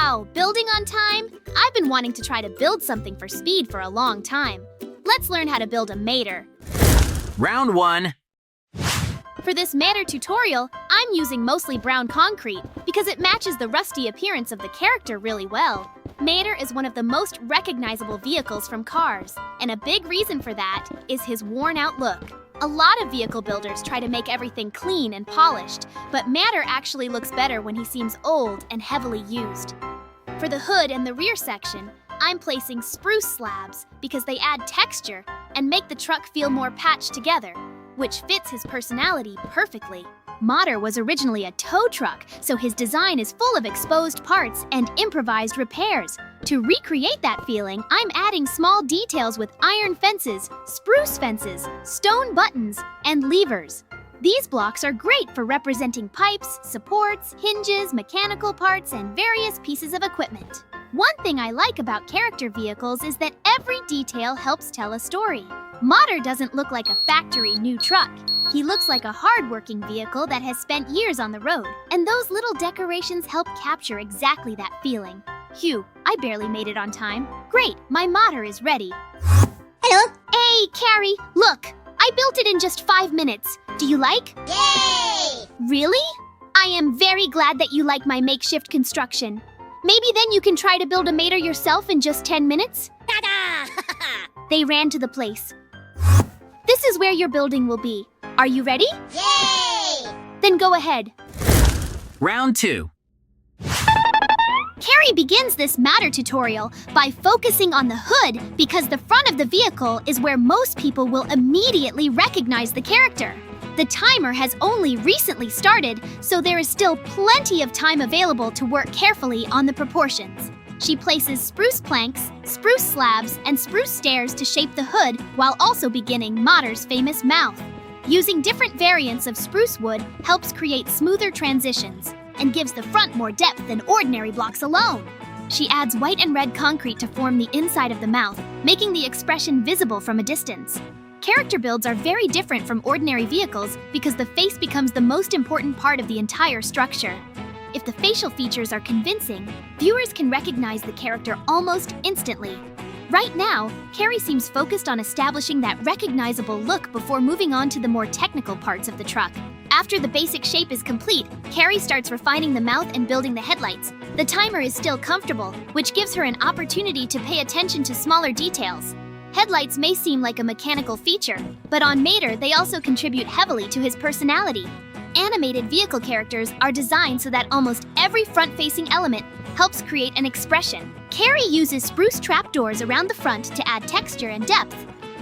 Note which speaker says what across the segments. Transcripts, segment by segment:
Speaker 1: Wow, building on time? I've been wanting to try to build something for speed for a long time. Let's learn how to build a MATER.
Speaker 2: Round 1.
Speaker 1: For this MATER tutorial, I'm using mostly brown concrete because it matches the rusty appearance of the character really well. MATER is one of the most recognizable vehicles from Cars, and a big reason for that is his worn-out look. A lot of vehicle builders try to make everything clean and polished, but MATER actually looks better when he seems old and heavily used. For the hood and the rear section, I'm placing spruce slabs because they add texture and make the truck feel more patched together, which fits his personality perfectly. MATER was originally a tow truck, so his design is full of exposed parts and improvised repairs. To recreate that feeling, I'm adding small details with iron fences, spruce fences, stone buttons, and levers. These blocks are great for representing pipes, supports, hinges, mechanical parts, and various pieces of equipment. One thing I like about character vehicles is that every detail helps tell a story. MATER doesn't look like a factory new truck. He looks like a hard-working vehicle that has spent years on the road, and those little decorations help capture exactly that feeling. Phew, I barely made it on time. Great, my MATER is ready.
Speaker 3: Hello.
Speaker 1: Hey, Carrie, look! I built it in just 5 minutes. Do you like?
Speaker 3: Yay!
Speaker 1: Really? I am very glad that you like my makeshift construction. Maybe then you can try to build a MATER yourself in just 10 minutes?
Speaker 3: Ta-da!
Speaker 1: They ran to the place. This is where your building will be. Are you ready?
Speaker 3: Yay!
Speaker 1: Then go ahead.
Speaker 2: Round 2.
Speaker 1: Carrie begins this MATER tutorial by focusing on the hood because the front of the vehicle is where most people will immediately recognize the character. The timer has only recently started, so there is still plenty of time available to work carefully on the proportions. She places spruce planks, spruce slabs, and spruce stairs to shape the hood while also beginning MATER's famous mouth. Using different variants of spruce wood helps create smoother transitions and gives the front more depth than ordinary blocks alone. She adds white and red concrete to form the inside of the mouth, making the expression visible from a distance. Character builds are very different from ordinary vehicles because the face becomes the most important part of the entire structure. If the facial features are convincing, viewers can recognize the character almost instantly. Right now, Carrie seems focused on establishing that recognizable look before moving on to the more technical parts of the truck. After the basic shape is complete, Carrie starts refining the mouth and building the headlights. The timer is still comfortable, which gives her an opportunity to pay attention to smaller details. Headlights may seem like a mechanical feature, but on MATER they also contribute heavily to his personality. Animated vehicle characters are designed so that almost every front-facing element helps create an expression. Carrie uses spruce trapdoors around the front to add texture and depth.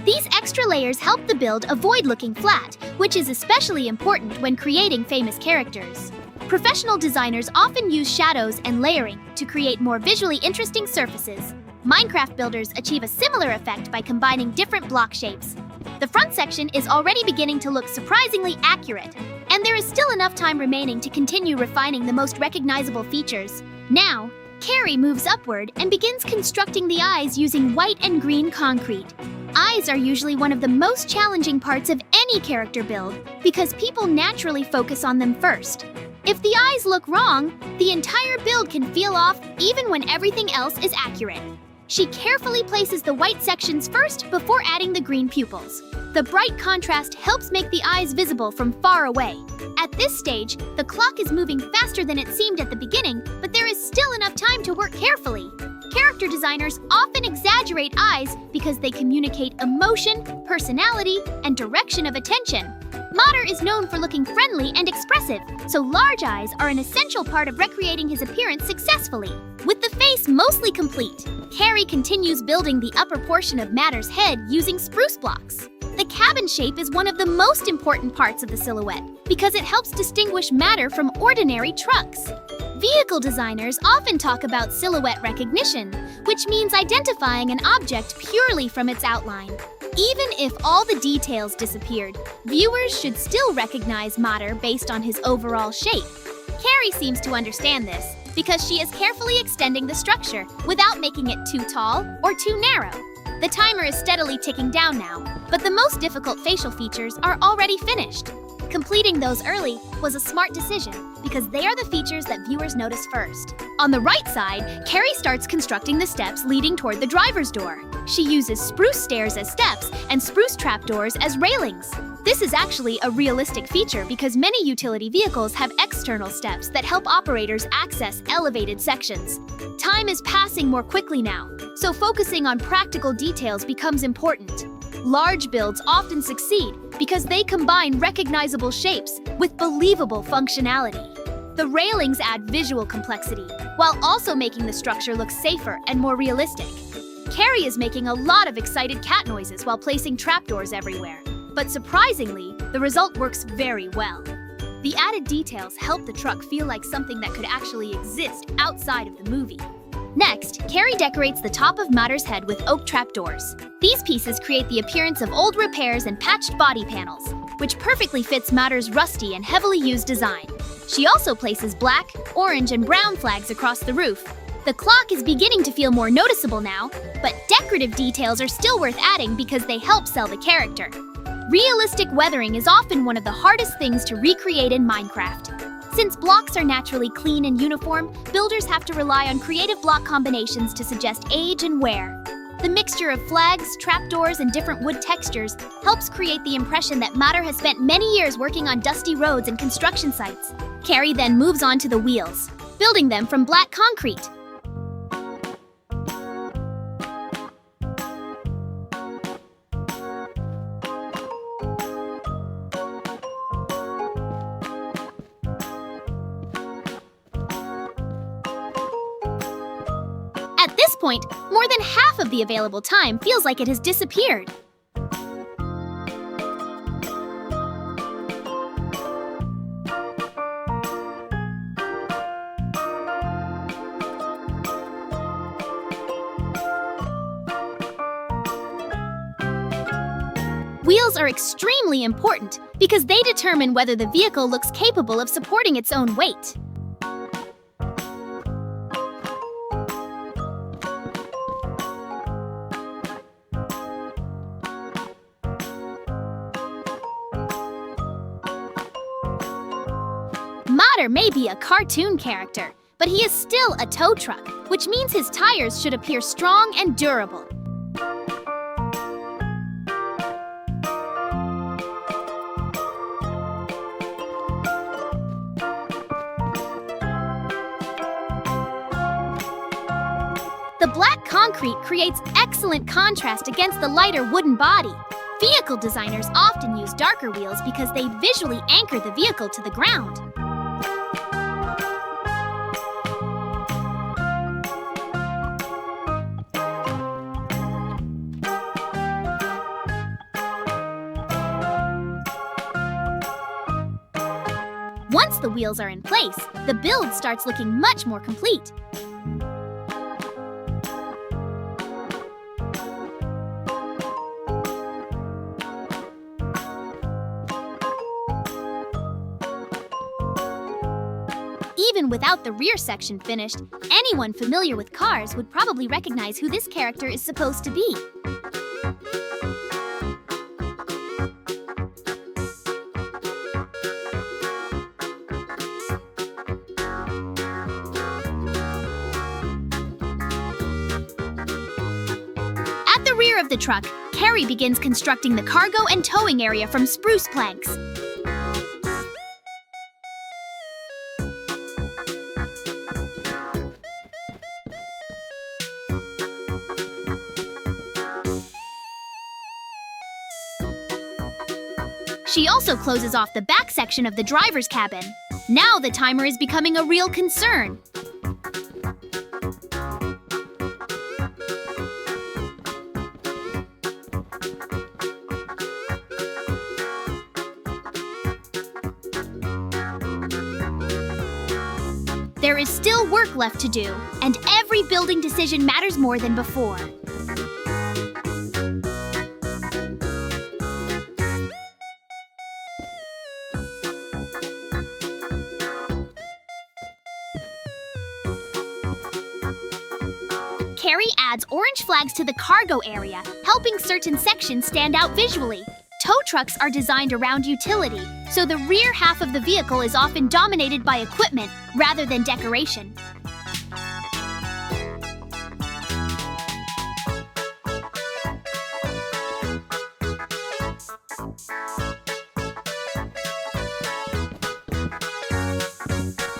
Speaker 1: These extra layers help the build avoid looking flat, which is especially important when creating famous characters. Professional designers often use shadows and layering to create more visually interesting surfaces. Minecraft builders achieve a similar effect by combining different block shapes. The front section is already beginning to look surprisingly accurate, and there is still enough time remaining to continue refining the most recognizable features. Now, Carrie moves upward and begins constructing the eyes using white and green concrete. Eyes are usually one of the most challenging parts of any character build because people naturally focus on them first. If the eyes look wrong, the entire build can feel off even when everything else is accurate. She carefully places the white sections first before adding the green pupils. The bright contrast helps make the eyes visible from far away. At this stage, the clock is moving faster than it seemed at the beginning, but there is still enough time to work carefully. Character designers often exaggerate eyes because they communicate emotion, personality, and direction of attention. MATER is known for looking friendly and expressive, so large eyes are an essential part of recreating his appearance successfully. With the face mostly complete, Carrie continues building the upper portion of MATER's head using spruce blocks. The cabin shape is one of the most important parts of the silhouette because it helps distinguish MATER from ordinary trucks. Vehicle designers often talk about silhouette recognition, which means identifying an object purely from its outline. Even if all the details disappeared, viewers should still recognize MATER based on his overall shape. Carrie seems to understand this because she is carefully extending the structure without making it too tall or too narrow. The timer is steadily ticking down now, but the most difficult facial features are already finished. Completing those early was a smart decision because they are the features that viewers notice first. On the right side, Carrie starts constructing the steps leading toward the driver's door. She uses spruce stairs as steps and spruce trapdoors as railings. This is actually a realistic feature because many utility vehicles have external steps that help operators access elevated sections. Time is passing more quickly now, so focusing on practical details becomes important. Large builds often succeed because they combine recognizable shapes with believable functionality. The railings add visual complexity, while also making the structure look safer and more realistic. Carrie is making a lot of excited cat noises while placing trapdoors everywhere. But surprisingly, the result works very well. The added details help the truck feel like something that could actually exist outside of the movie. Next, Carrie decorates the top of Matter's head with oak trapdoors. These pieces create the appearance of old repairs and patched body panels, which perfectly fits Matter's rusty and heavily used design. She also places black, orange, and brown flags across the roof. The clock is beginning to feel more noticeable now, but decorative details are still worth adding because they help sell the character. Realistic weathering is often one of the hardest things to recreate in Minecraft. Since blocks are naturally clean and uniform, builders have to rely on creative block combinations to suggest age and wear. The mixture of flags, trapdoors, and different wood textures helps create the impression that Mater has spent many years working on dusty roads and construction sites. Carrie then moves on to the wheels, building them from black concrete. At this point, more than half of the available time feels like it has disappeared. Wheels are extremely important because they determine whether the vehicle looks capable of supporting its own weight. Mater may be a cartoon character, but he is still a tow truck, which means his tires should appear strong and durable. The black concrete creates excellent contrast against the lighter wooden body. Vehicle designers often use darker wheels because they visually anchor the vehicle to the ground. Once the wheels are in place, the build starts looking much more complete. Even without the rear section finished, anyone familiar with cars would probably recognize who this character is supposed to be. At the rear of the truck, Carrie begins constructing the cargo and towing area from spruce planks. She also closes off the back section of the driver's cabin. Now the timer is becoming a real concern. There is still work left to do, and every building decision matters more than before. Carrie adds orange flags to the cargo area, helping certain sections stand out visually. Tow trucks are designed around utility, so the rear half of the vehicle is often dominated by equipment rather than decoration.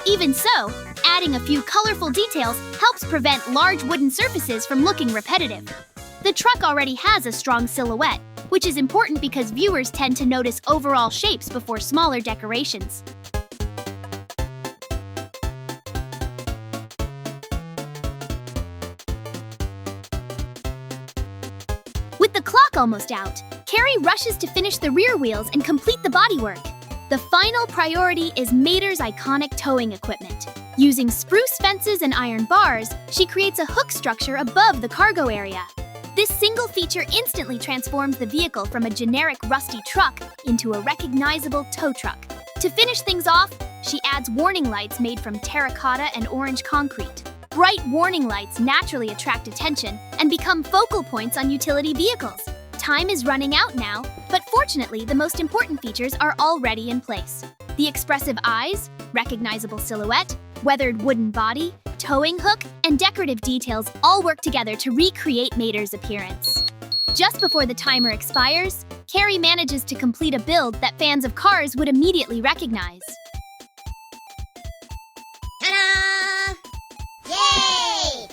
Speaker 1: Even so, adding a few colorful details helps prevent large wooden surfaces from looking repetitive. The truck already has a strong silhouette, which is important because viewers tend to notice overall shapes before smaller decorations. With the clock almost out, Carrie rushes to finish the rear wheels and complete the bodywork. The final priority is MATER's iconic towing equipment. Using spruce fences and iron bars, she creates a hook structure above the cargo area. This single feature instantly transforms the vehicle from a generic rusty truck into a recognizable tow truck. To finish things off, she adds warning lights made from terracotta and orange concrete. Bright warning lights naturally attract attention and become focal points on utility vehicles. Time is running out now, but fortunately, the most important features are already in place. The expressive eyes, recognizable silhouette, weathered wooden body, towing hook, and decorative details all work together to recreate MATER's appearance. Just before the timer expires, Carrie manages to complete a build that fans of Cars would immediately recognize.
Speaker 3: Ta-da! Yay!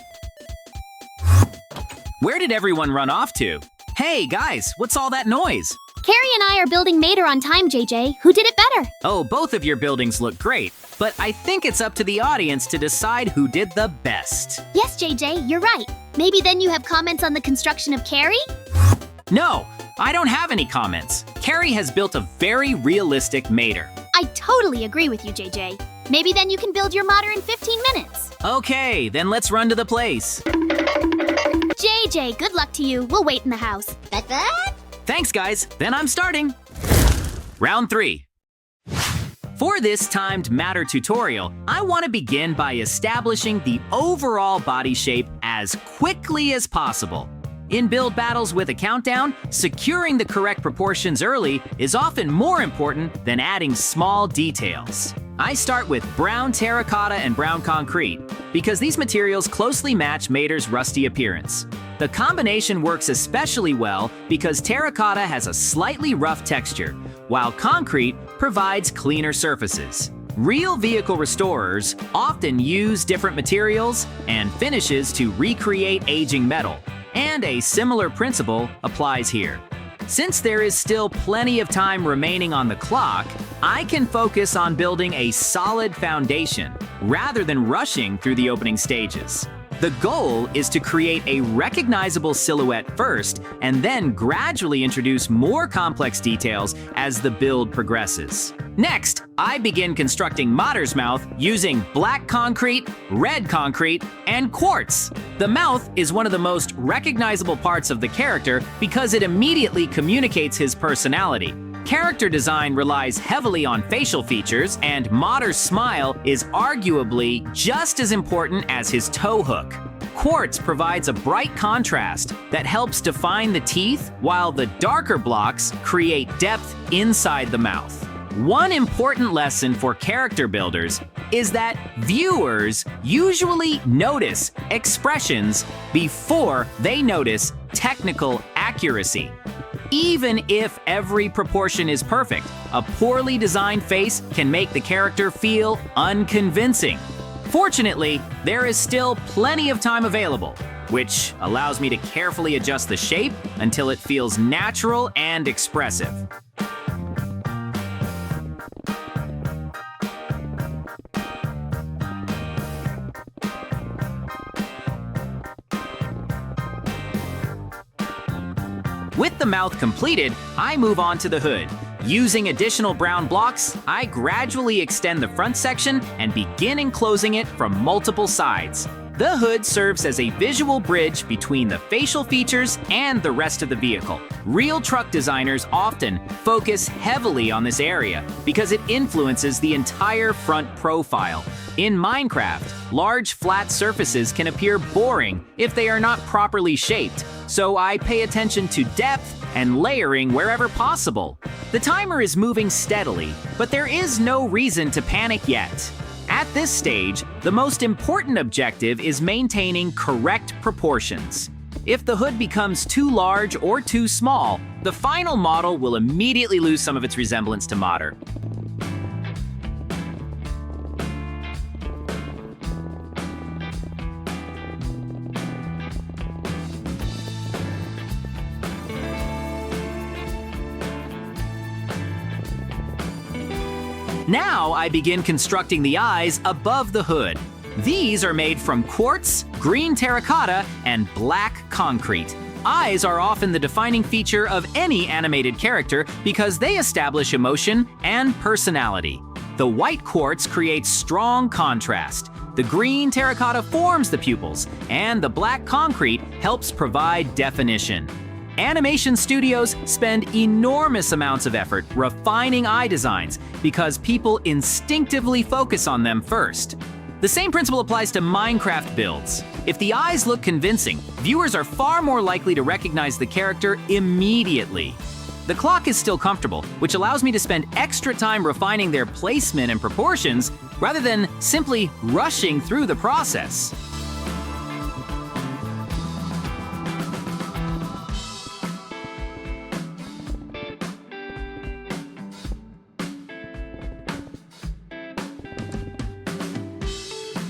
Speaker 2: Where did everyone run off to? Hey, guys, what's all that noise?
Speaker 1: Carrie and I are building MATER on time, JJ. Who did it better?
Speaker 2: Oh, both of your buildings look great, but I think it's up to the audience to decide who did the best.
Speaker 1: Yes, JJ, you're right. Maybe then you have comments on the construction of Carrie?
Speaker 2: No, I don't have any comments. Carrie has built a very realistic MATER.
Speaker 1: I totally agree with you, JJ. Maybe then you can build your MATER in 15 minutes.
Speaker 2: Okay, then let's run to the place.
Speaker 1: JJ, good luck to you. We'll wait in the house.
Speaker 3: But?
Speaker 2: Thanks, guys. Then I'm starting. Round 3. For this timed MATER tutorial, I want to begin by establishing the overall body shape as quickly as possible. In build battles with a countdown, securing the correct proportions early is often more important than adding small details. I start with brown terracotta and brown concrete because these materials closely match MATER's rusty appearance. The combination works especially well because terracotta has a slightly rough texture, while concrete provides cleaner surfaces. Real vehicle restorers often use different materials and finishes to recreate aging metal, and a similar principle applies here. Since there is still plenty of time remaining on the clock, I can focus on building a solid foundation rather than rushing through the opening stages. The goal is to create a recognizable silhouette first and then gradually introduce more complex details as the build progresses. Next, I begin constructing MATER's mouth using black concrete, red concrete, and quartz. The mouth is one of the most recognizable parts of the character because it immediately communicates his personality. Character design relies heavily on facial features, and MATER's smile is arguably just as important as his tow hook. Quartz provides a bright contrast that helps define the teeth, while the darker blocks create depth inside the mouth. One important lesson for character builders is that viewers usually notice expressions before they notice technical accuracy. Even if every proportion is perfect, a poorly designed face can make the character feel unconvincing. Fortunately, there is still plenty of time available, which allows me to carefully adjust the shape until it feels natural and expressive. With the mouth completed, I move on to the hood. Using additional brown blocks, I gradually extend the front section and begin enclosing it from multiple sides. The hood serves as a visual bridge between the facial features and the rest of the vehicle. Real truck designers often focus heavily on this area because it influences the entire front profile. In Minecraft, large flat surfaces can appear boring if they are not properly shaped, so I pay attention to depth and layering wherever possible. The timer is moving steadily, but there is no reason to panic yet. At this stage, the most important objective is maintaining correct proportions. If the hood becomes too large or too small, the final model will immediately lose some of its resemblance to MATER. Now I begin constructing the eyes above the hood. These are made from quartz, green terracotta, and black concrete. Eyes are often the defining feature of any animated character because they establish emotion and personality. The white quartz creates strong contrast. The green terracotta forms the pupils, and the black concrete helps provide definition. Animation studios spend enormous amounts of effort refining eye designs because people instinctively focus on them first. The same principle applies to Minecraft builds. If the eyes look convincing, viewers are far more likely to recognize the character immediately. The clock is still comfortable, which allows me to spend extra time refining their placement and proportions rather than simply rushing through the process.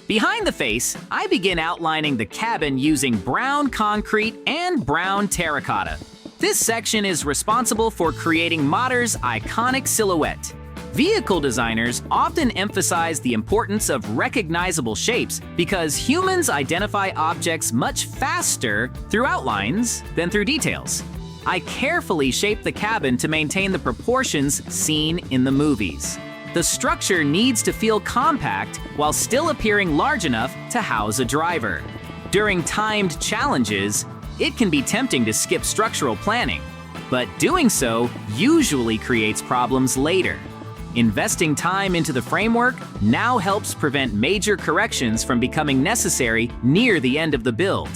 Speaker 2: Behind the face, I begin outlining the cabin using brown concrete and brown terracotta. This section is responsible for creating MATER's iconic silhouette. Vehicle designers often emphasize the importance of recognizable shapes because humans identify objects much faster through outlines than through details. I carefully shape the cabin to maintain the proportions seen in the movies. The structure needs to feel compact while still appearing large enough to house a driver. During timed challenges, it can be tempting to skip structural planning, but doing so usually creates problems later. Investing time into the framework now helps prevent major corrections from becoming necessary near the end of the build.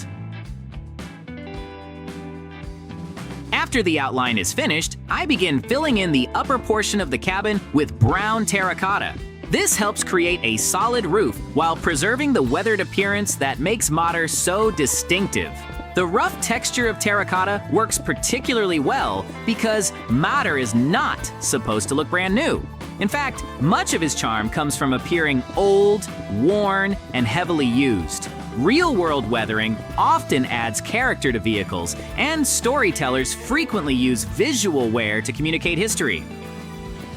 Speaker 2: After the outline is finished, I begin filling in the upper portion of the cabin with brown terracotta. This helps create a solid roof while preserving the weathered appearance that makes MATER so distinctive. The rough texture of terracotta works particularly well because MATER is not supposed to look brand new. In fact, much of his charm comes from appearing old, worn, and heavily used. Real-world weathering often adds character to vehicles, and storytellers frequently use visual wear to communicate history.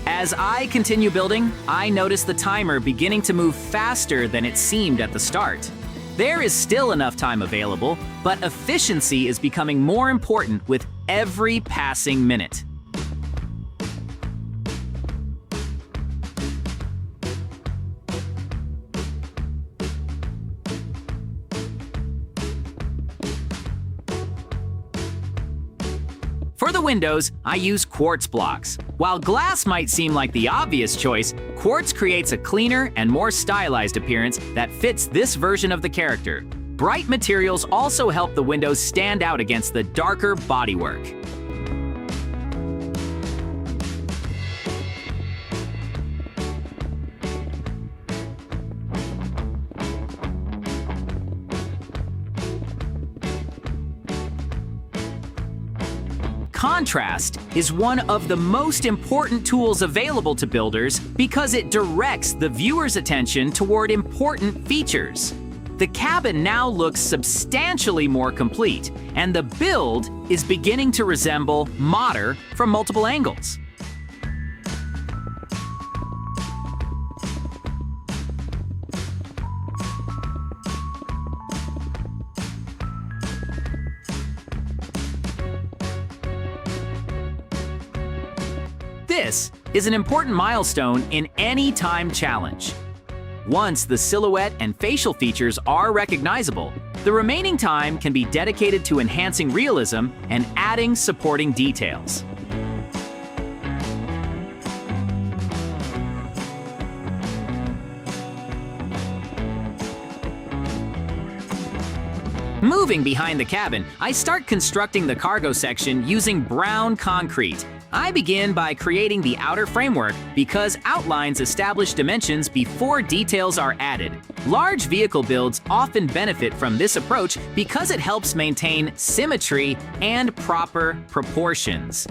Speaker 2: As I continue building, I notice the timer beginning to move faster than it seemed at the start. There is still enough time available, but efficiency is becoming more important with every passing minute. For the windows, I use quartz blocks. While glass might seem like the obvious choice, quartz creates a cleaner and more stylized appearance that fits this version of the character. Bright materials also help the windows stand out against the darker bodywork. Contrast is one of the most important tools available to builders because it directs the viewer's attention toward important features. The cabin now looks substantially more complete, and the build is beginning to resemble MATER from multiple angles. This is an important milestone in any time challenge. Once the silhouette and facial features are recognizable, the remaining time can be dedicated to enhancing realism and adding supporting details. Moving behind the cabin, I start constructing the cargo section using brown concrete. I begin by creating the outer framework because outlines establish dimensions before details are added. Large vehicle builds often benefit from this approach because it helps maintain symmetry and proper proportions.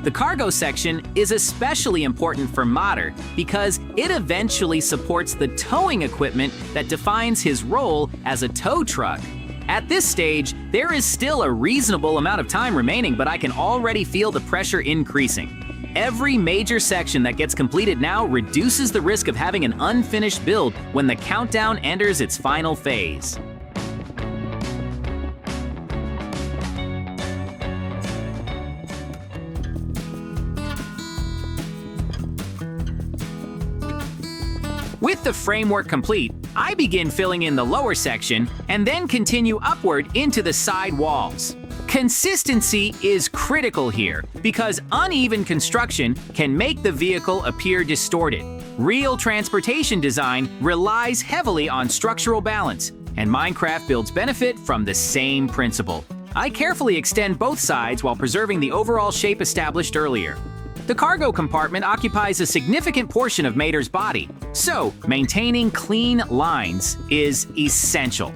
Speaker 2: The cargo section is especially important for MATER because it eventually supports the towing equipment that defines his role as a tow truck. At this stage, there is still a reasonable amount of time remaining, but I can already feel the pressure increasing. Every major section that gets completed now reduces the risk of having an unfinished build when the countdown enters its final phase. With the framework complete, I begin filling in the lower section and then continue upward into the side walls. Consistency is critical here because uneven construction can make the vehicle appear distorted. Real transportation design relies heavily on structural balance, and Minecraft builds benefit from the same principle. I carefully extend both sides while preserving the overall shape established earlier. The cargo compartment occupies a significant portion of Mater's body, so maintaining clean lines is essential.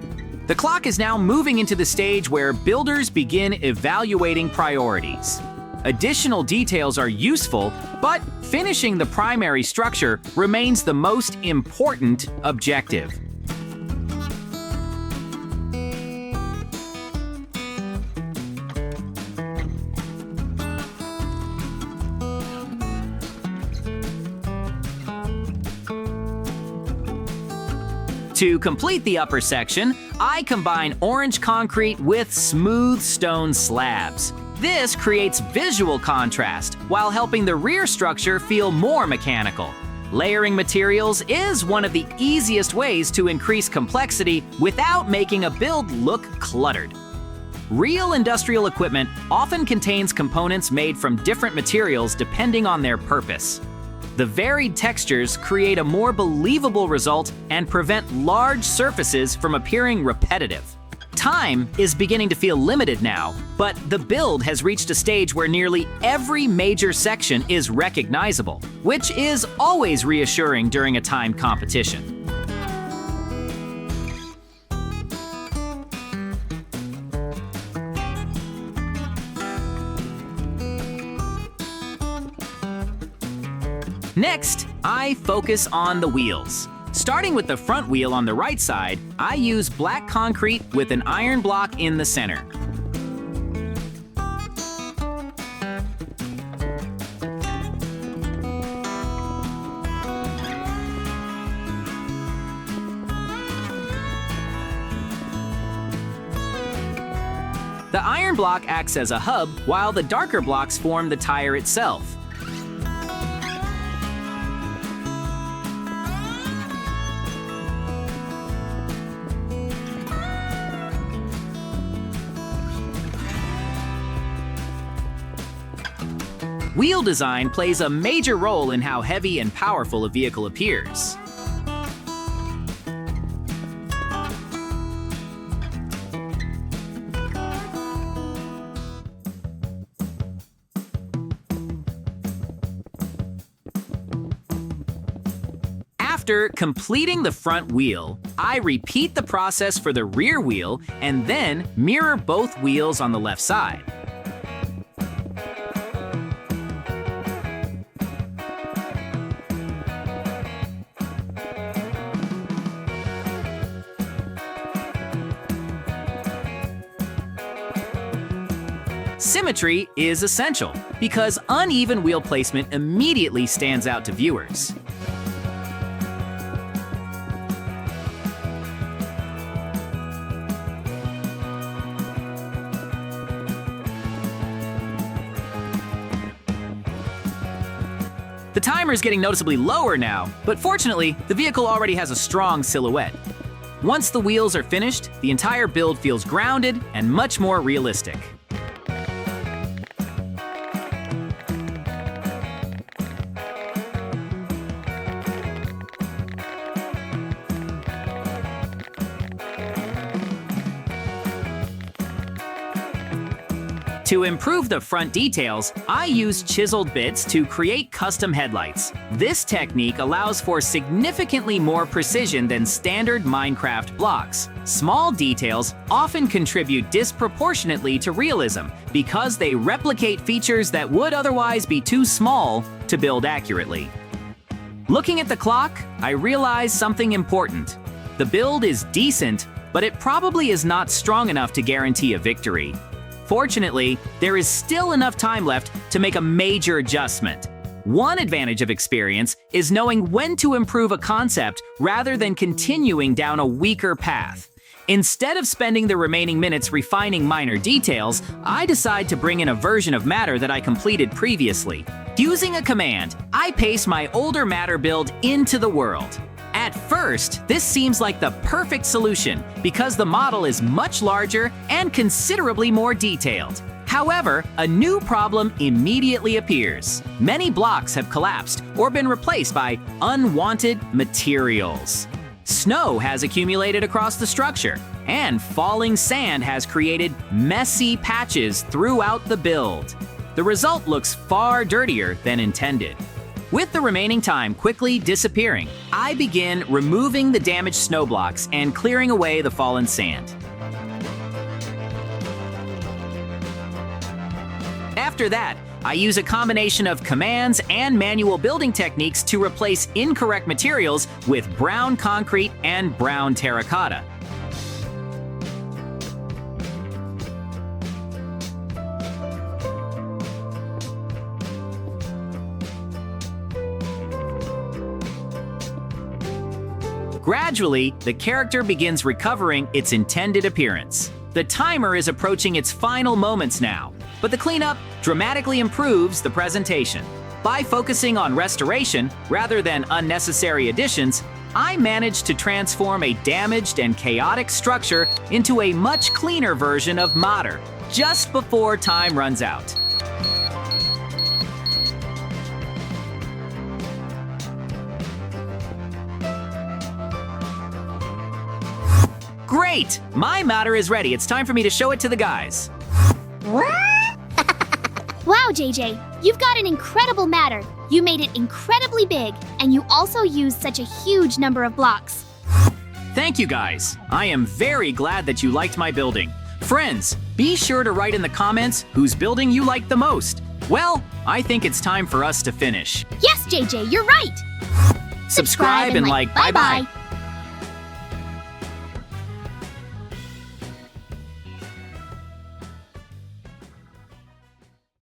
Speaker 2: The clock is now moving into the stage where builders begin evaluating priorities. Additional details are useful, but finishing the primary structure remains the most important objective. To complete the upper section, I combine orange concrete with smooth stone slabs. This creates visual contrast while helping the rear structure feel more mechanical. Layering materials is one of the easiest ways to increase complexity without making a build look cluttered. Real industrial equipment often contains components made from different materials depending on their purpose. The varied textures create a more believable result and prevent large surfaces from appearing repetitive. Time is beginning to feel limited now, but the build has reached a stage where nearly every major section is recognizable, which is always reassuring during a timed competition. Next, I focus on the wheels. Starting with the front wheel on the right side, I use black concrete with an iron block in the center. The iron block acts as a hub, while the darker blocks form the tire itself. Wheel design plays a major role in how heavy and powerful a vehicle appears. After completing the front wheel, I repeat the process for the rear wheel and then mirror both wheels on the left side. Symmetry is essential because uneven wheel placement immediately stands out to viewers. The timer is getting noticeably lower now, but fortunately, the vehicle already has a strong silhouette. Once the wheels are finished, the entire build feels grounded and much more realistic. To improve the front details, I use chiseled bits to create custom headlights. This technique allows for significantly more precision than standard Minecraft blocks. Small details often contribute disproportionately to realism because they replicate features that would otherwise be too small to build accurately. Looking at the clock, I realize something important. The build is decent, but it probably is not strong enough to guarantee a victory. Fortunately, there is still enough time left to make a major adjustment. One advantage of experience is knowing when to improve a concept rather than continuing down a weaker path. Instead of spending the remaining minutes refining minor details, I decide to bring in a version of Matter that I completed previously. Using a command, I paste my older Matter build into the world. At first, this seems like the perfect solution because the model is much larger and considerably more detailed. However, a new problem immediately appears. Many blocks have collapsed or been replaced by unwanted materials. Snow has accumulated across the structure, and falling sand has created messy patches throughout the build. The result looks far dirtier than intended. With the remaining time quickly disappearing, I begin removing the damaged snow blocks and clearing away the fallen sand. After that, I use a combination of commands and manual building techniques to replace incorrect materials with brown concrete and brown terracotta. Gradually, the character begins recovering its intended appearance. The timer is approaching its final moments now, but the cleanup dramatically improves the presentation. By focusing on restoration rather than unnecessary additions, I managed to transform a damaged and chaotic structure into a much cleaner version of MATER just before time runs out. Great! My Matter is ready. It's time for me to show it to the guys.
Speaker 1: Wow, JJ, you've got an incredible Matter. You made it incredibly big, and you also used such a huge number of blocks.
Speaker 2: Thank you, guys. I am very glad that you liked my building. Friends, be sure to write in the comments whose building you liked the most. Well, I think it's time for us to finish.
Speaker 1: Yes, JJ, you're right.
Speaker 2: Subscribe and like. Bye-bye.